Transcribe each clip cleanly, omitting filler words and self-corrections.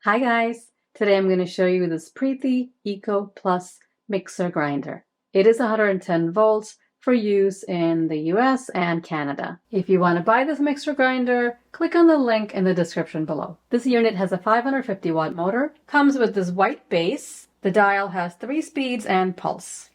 Hi guys! Today I'm going to show you this Preethi Eco Plus mixer grinder. It is 110 volts for use in the US and Canada. If you want to buy this mixer grinder, click on the link in the description below. This unit has a 550 watt motor, comes with this white base. The dial has 3 speeds and pulse.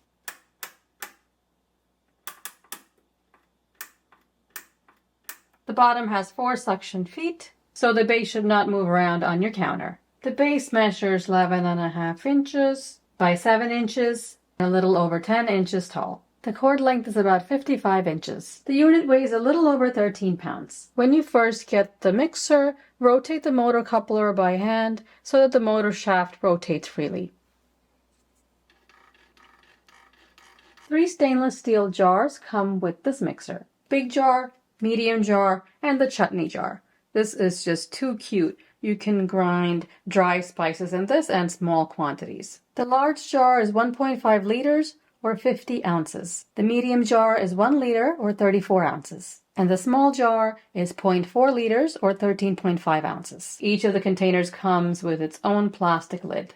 The bottom has 4 suction feet, so the base should not move around on your counter. The base measures 11.5 inches by 7 inches, a little over 10 inches tall. The cord length is about 55 inches. The unit weighs a little over 13 pounds. When you first get the mixer, rotate the motor coupler by hand so that the motor shaft rotates freely. 3 stainless steel jars come with this mixer. Big jar, medium jar, and the chutney jar. This is just too cute. You can grind dry spices in this and small quantities. The large jar is 1.5 liters or 50 ounces. The medium jar is 1 liter or 34 ounces. And the small jar is 0.4 liters or 13.5 ounces. Each of the containers comes with its own plastic lid.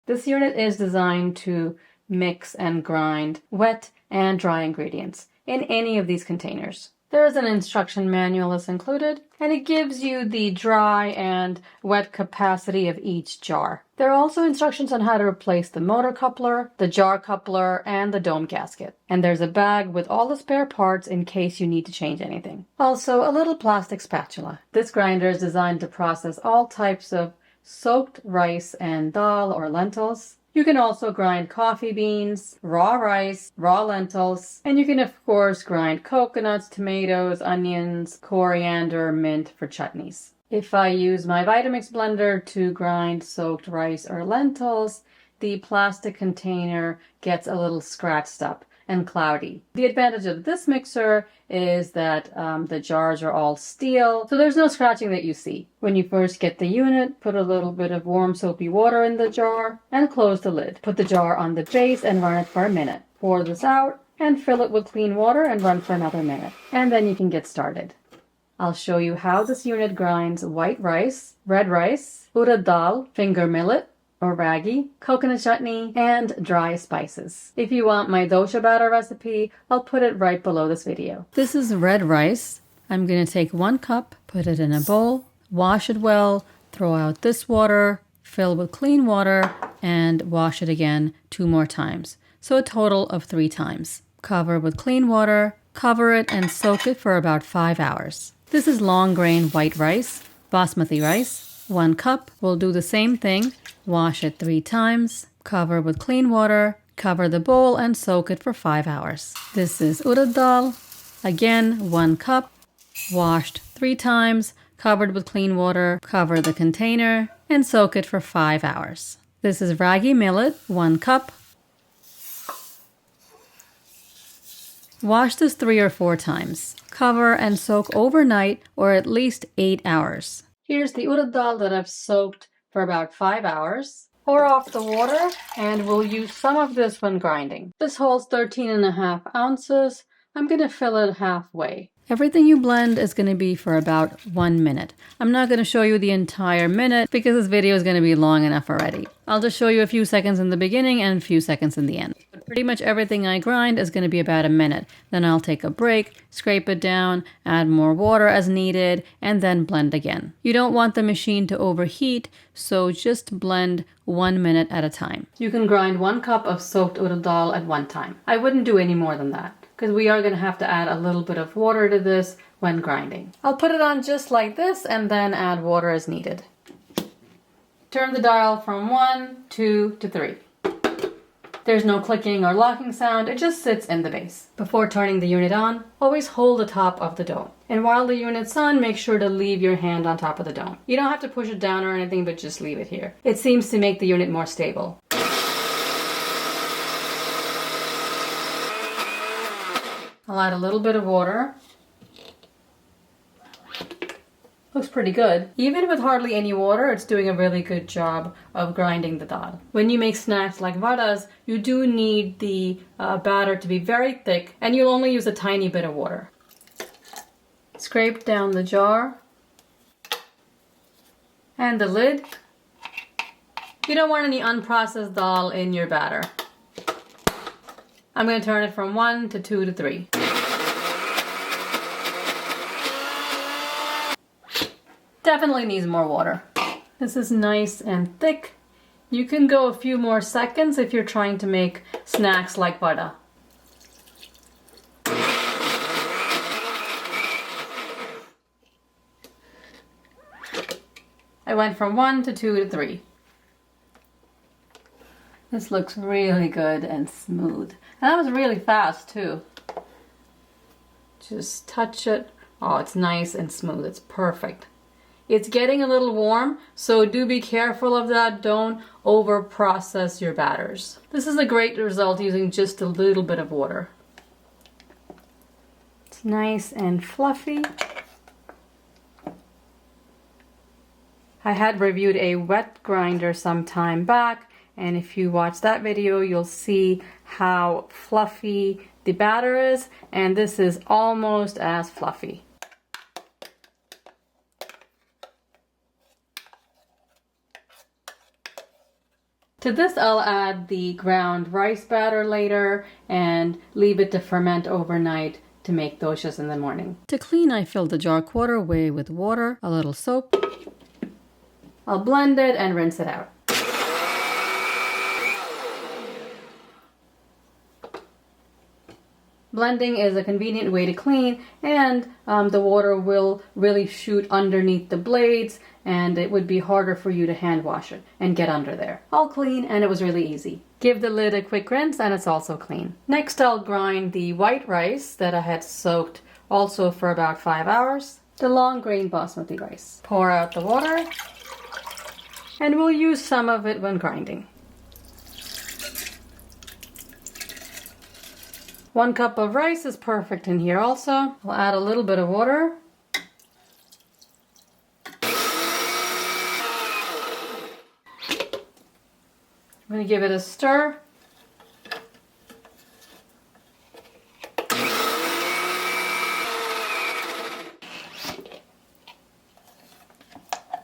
This unit is designed to mix and grind wet and dry ingredients in any of these containers. There is an instruction manual that's included, and it gives you the dry and wet capacity of each jar. There are also instructions on how to replace the motor coupler, the jar coupler, and the dome gasket. And there's a bag with all the spare parts in case you need to change anything. Also, a little plastic spatula. This grinder is designed to process all types of soaked rice and dal or lentils. You can also grind coffee beans, raw rice, raw lentils, and you can of course grind coconuts, tomatoes, onions, coriander, mint for chutneys. If I use my Vitamix blender to grind soaked rice or lentils, the plastic container gets a little scratched up and cloudy. The advantage of this mixer is that the jars are all steel, so there's no scratching that you see. When you first get the unit, put a little bit of warm soapy water in the jar and close the lid. Put the jar on the base and run it for a minute. Pour this out and fill it with clean water and run for another minute. And then you can get started. I'll show you how this unit grinds white rice, red rice, urad dal, finger millet, or ragi, coconut chutney, and dry spices. If you want my dosa batter recipe, I'll put it right below this video. This is red rice. I'm going to take 1 cup, put it in a bowl, wash it well, throw out this water, fill with clean water, and wash it again 2 more times. So a total of 3 times. Cover with clean water, cover it, and soak it for about 5 hours. This is long grain white rice, basmati rice. 1 cup. We'll do the same thing. Wash it 3 times, cover with clean water, cover the bowl and soak it for 5 hours. This is urad dal. Again, 1 cup, washed 3 times, covered with clean water, cover the container and soak it for 5 hours. This is ragi millet, 1 cup. Wash this 3 or 4 times. Cover and soak overnight or at least 8 hours. Here's the urad dal that I've soaked for about 5 hours. Pour off the water and we'll use some of this when grinding. This holds 13.5 ounces. I'm going to fill it halfway. Everything you blend is going to be for about 1 minute. I'm not going to show you the entire minute because this video is going to be long enough already. I'll just show you a few seconds in the beginning and a few seconds in the end. But pretty much everything I grind is going to be about a minute. Then I'll take a break, scrape it down, add more water as needed, and then blend again. You don't want the machine to overheat, so just blend 1 minute at a time. You can grind 1 cup of soaked urad dal at one time. I wouldn't do any more than that, because we are going to have to add a little bit of water to this when grinding. I'll put it on just like this and then add water as needed. Turn the dial from 1, 2 to 3. There's no clicking or locking sound, it just sits in the base. Before turning the unit on, always hold the top of the dome. And while the unit's on, make sure to leave your hand on top of the dome. You don't have to push it down or anything, but just leave it here. It seems to make the unit more stable. I'll add a little bit of water. Looks pretty good. Even with hardly any water, it's doing a really good job of grinding the dal. When you make snacks like vadas, you do need the batter to be very thick, and you'll only use a tiny bit of water. Scrape down the jar and the lid You don't want any unprocessed dal in your batter. I'm going to turn it from 1 to 2 to 3. Definitely needs more water. This is nice and thick. You can go a few more seconds if you're trying to make snacks like vada. I went from 1 to 2 to 3. This looks really good and smooth. And that was really fast too. Just touch it. Oh, it's nice and smooth. It's perfect. It's getting a little warm, so do be careful of that. Don't over process your batters. This is a great result using just a little bit of water. It's nice and fluffy. I had reviewed a wet grinder some time back, and if you watch that video, you'll see how fluffy the batter is, and this is almost as fluffy. To this, I'll add the ground rice batter later and leave it to ferment overnight to make dosas in the morning. To clean, I filled the jar quarter way with water, a little soap. I'll blend it and rinse it out. Blending is a convenient way to clean, and the water will really shoot underneath the blades, and it would be harder for you to hand wash it and get under there. All clean, and it was really easy. Give the lid a quick rinse and it's also clean. Next, I'll grind the white rice that I had soaked also for about 5 hours, the long grain basmati rice. Pour out the water, and we'll use some of it when grinding. 1 cup of rice is perfect in here also. I'll add a little bit of water. I'm going to give it a stir.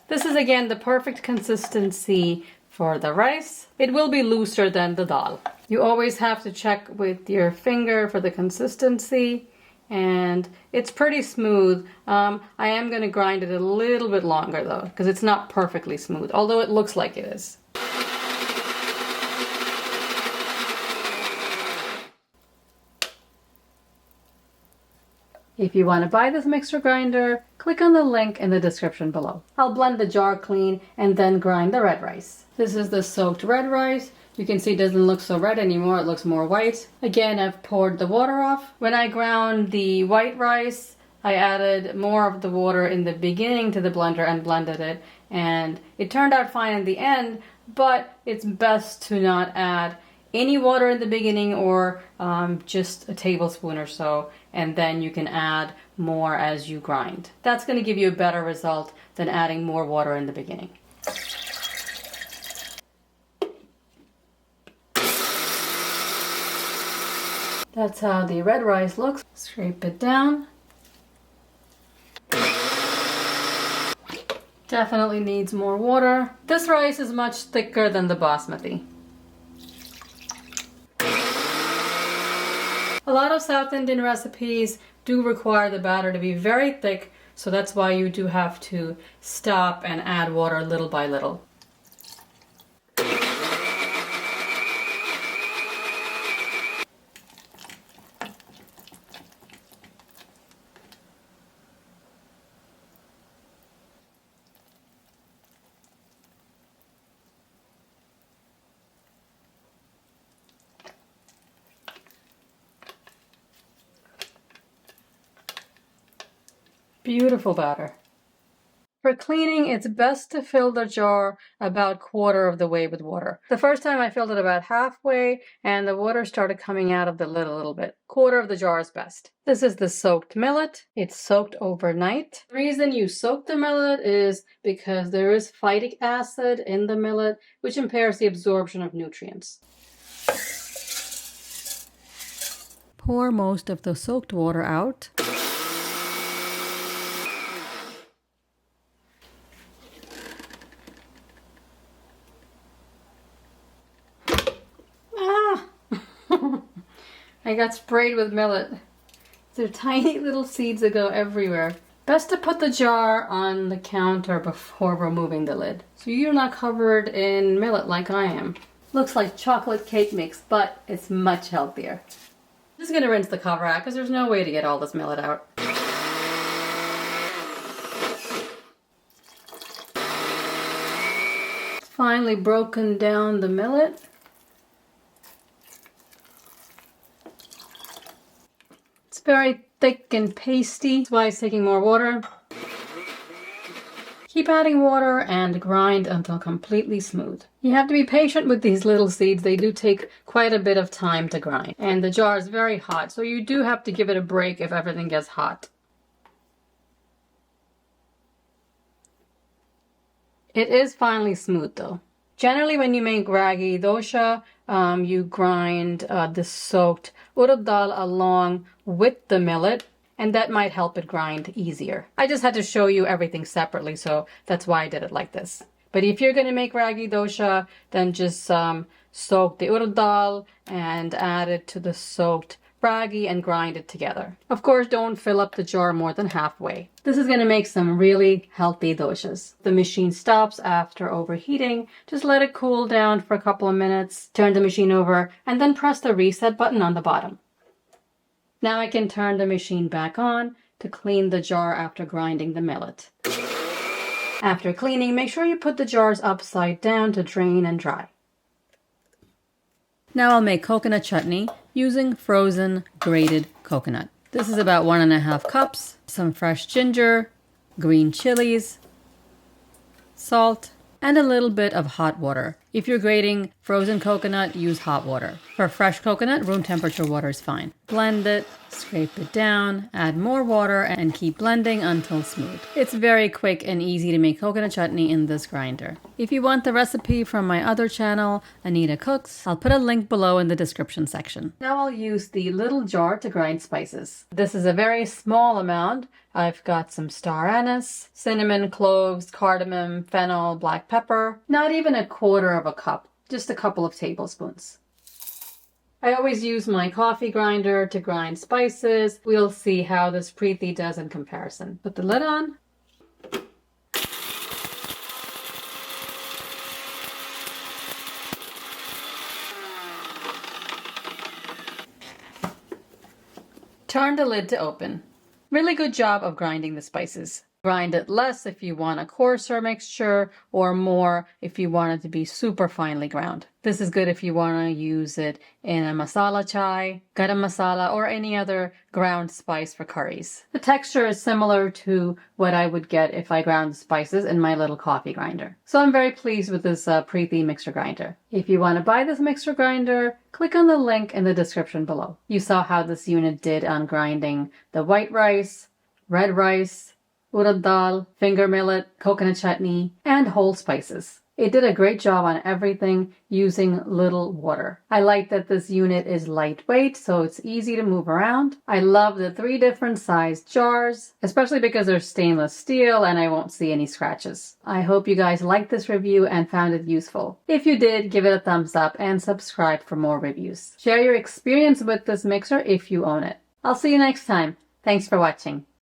This is again the perfect consistency for the rice. It will be looser than the dal. You always have to check with your finger for the consistency, and it's pretty smooth. I am going to grind it a little bit longer though, because it's not perfectly smooth, although it looks like it is. If you want to buy this mixer grinder, click on the link in the description below. I'll blend the jar clean and then grind the red rice. This is the soaked red rice. You can see it doesn't look so red anymore, it looks more white. Again, I've poured the water off. When I ground the white rice, I added more of the water in the beginning to the blender and blended it, and it turned out fine in the end, but it's best to not add any water in the beginning, or just a tablespoon or so, and then you can add more as you grind. That's going to give you a better result than adding more water in the beginning. That's how the red rice looks. Scrape it down. Definitely needs more water. This rice is much thicker than the basmati. A lot of South Indian recipes do require the batter to be very thick, so that's why you do have to stop and add water little by little. Beautiful batter. For cleaning, it's best to fill the jar about quarter of the way with water. The first time I filled it about halfway, and the water started coming out of the lid a little bit. Quarter of the jar is best. This is the soaked millet. It's soaked overnight. The reason you soak the millet is because there is phytic acid in the millet, which impairs the absorption of nutrients. Pour most of the soaked water out. I got sprayed with millet. They're tiny little seeds that go everywhere. Best to put the jar on the counter before removing the lid, so you're not covered in millet like I am. Looks like chocolate cake mix, but it's much healthier. I'm just gonna rinse the cover out because there's no way to get all this millet out. Finally broken down the millet. It's very thick and pasty, that's why it's taking more water. Keep adding water and grind until completely smooth. You have to be patient with these little seeds. They do take quite a bit of time to grind. And the jar is very hot, so you do have to give it a break if everything gets hot. It is finally smooth though. Generally when you make ragi dosha, you grind the soaked urad dal along with the millet, and that might help it grind easier. I just had to show you everything separately, so that's why I did it like this. But if you're going to make ragi dosha, then just soak the urad dal and add it to the soaked ragi and grind it together. Of course, don't fill up the jar more than halfway. This is going to make some really healthy doshas. The machine stops after overheating. Just let it cool down for a couple of minutes, turn the machine over, and then press the reset button on the bottom. Now I can turn the machine back on to clean the jar after grinding the millet. After cleaning, make sure you put the jars upside down to drain and dry. Now I'll make coconut chutney using frozen grated coconut. This is about 1.5 cups, some fresh ginger, green chilies, salt, and a little bit of hot water. If you're grating frozen coconut, use hot water. For fresh coconut, room temperature water is fine. Blend it, scrape it down, add more water, and keep blending until smooth. It's very quick and easy to make coconut chutney in this grinder. If you want the recipe from my other channel, Anita Cooks, I'll put a link below in the description section. Now I'll use the little jar to grind spices. This is a very small amount. I've got some star anise, cinnamon, cloves, cardamom, fennel, black pepper. Not even 1/4 of a cup, just a couple of tablespoons. I always use my coffee grinder to grind spices. We'll see how this Preethi does in comparison. Put the lid on. Turn the lid to open. Really good job of grinding the spices. Grind it less if you want a coarser mixture, or more if you want it to be super finely ground. This is good if you want to use it in a masala chai, garam masala, or any other ground spice for curries. The texture is similar to what I would get if I ground spices in my little coffee grinder. So I'm very pleased with this Preethi mixer grinder. If you want to buy this mixer grinder, click on the link in the description below. You saw how this unit did on grinding the white rice, red rice, urad dal, finger millet, coconut chutney, and whole spices. It did a great job on everything using little water. I like that this unit is lightweight, so it's easy to move around. I love the 3 different sized jars, especially because they're stainless steel and I won't see any scratches. I hope you guys liked this review and found it useful. If you did, give it a thumbs up and subscribe for more reviews. Share your experience with this mixer if you own it. I'll see you next time. Thanks for watching.